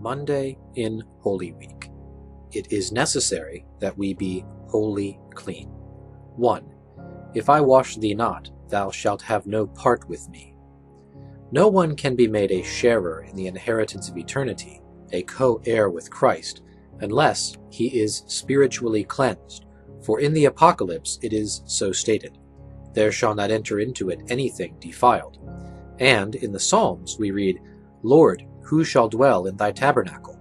Monday in Holy Week. It is necessary that we be wholly clean. 1. If I wash thee not, thou shalt have no part with me. No one can be made a sharer in the inheritance of eternity, a co-heir with Christ, unless he is spiritually cleansed, for in the Apocalypse it is so stated, "There shall not enter into it anything defiled." And in the Psalms we read, "Lord, who shall dwell in thy tabernacle?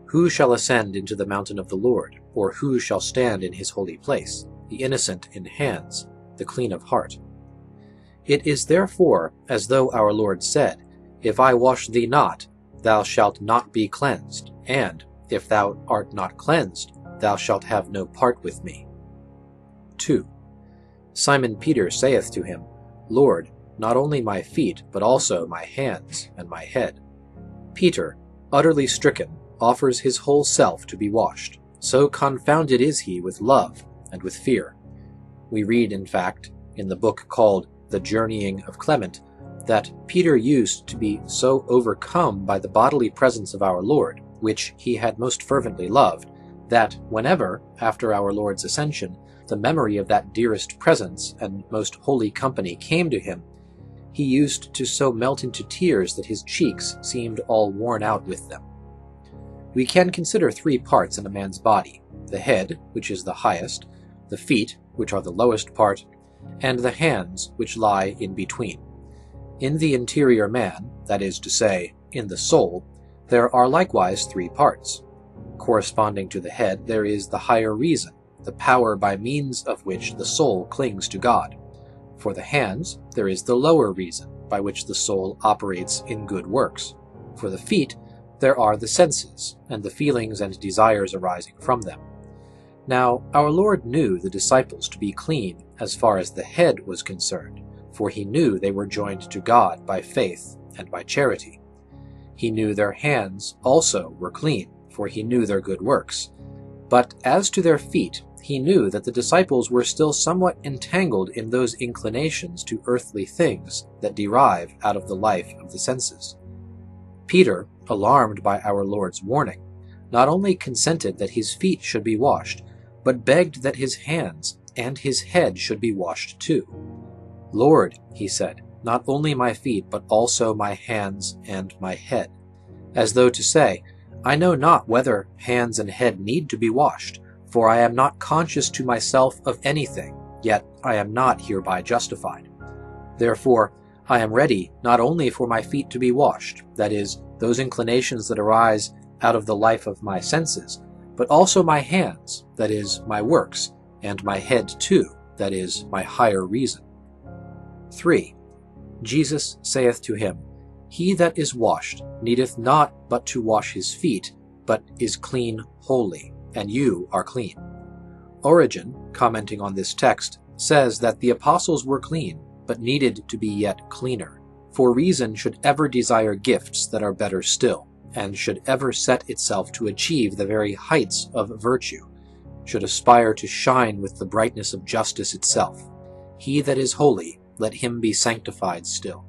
Who shall ascend into the mountain of the Lord, or who shall stand in his holy place? The innocent in hands, the clean of heart." It is therefore as though our Lord said, "If I wash thee not, thou shalt not be cleansed, and, if thou art not cleansed, thou shalt have no part with me." 2. Simon Peter saith to him, "Lord, not only my feet, but also my hands and my head." Peter, utterly stricken, offers his whole self to be washed. So confounded is he with love and with fear. We read, in fact, in the book called The Journeying of Clement, that Peter used to be so overcome by the bodily presence of our Lord, which he had most fervently loved, that whenever, after our Lord's ascension, the memory of that dearest presence and most holy company came to him, he used to so melt into tears that his cheeks seemed all worn out with them. We can consider 3 parts in a man's body: the head, which is the highest, the feet, which are the lowest part, and the hands, which lie in between. In the interior man, that is to say, in the soul, there are likewise 3 parts. Corresponding to the head there is the higher reason, the power by means of which the soul clings to God. For the hands, there is the lower reason, by which the soul operates in good works. For the feet, there are the senses, and the feelings and desires arising from them. Now, our Lord knew the disciples to be clean as far as the head was concerned, for he knew they were joined to God by faith and by charity. He knew their hands also were clean, for he knew their good works. But as to their feet, he knew that the disciples were still somewhat entangled in those inclinations to earthly things that derive out of the life of the senses. Peter, alarmed by our Lord's warning, not only consented that his feet should be washed, but begged that his hands and his head should be washed too. "Lord," he said, "not only my feet, but also my hands and my head," as though to say, "I know not whether hands and head need to be washed, for I am not conscious to myself of anything, yet I am not hereby justified. Therefore, I am ready not only for my feet to be washed, that is, those inclinations that arise out of the life of my senses, but also my hands, that is, my works, and my head too, that is, my higher reason." 3. Jesus saith to him, "He that is washed needeth not but to wash his feet, but is clean wholly, and you are clean." Origen, commenting on this text, says that the apostles were clean, but needed to be yet cleaner, for reason should ever desire gifts that are better still, and should ever set itself to achieve the very heights of virtue, should aspire to shine with the brightness of justice itself. He that is holy, let him be sanctified still.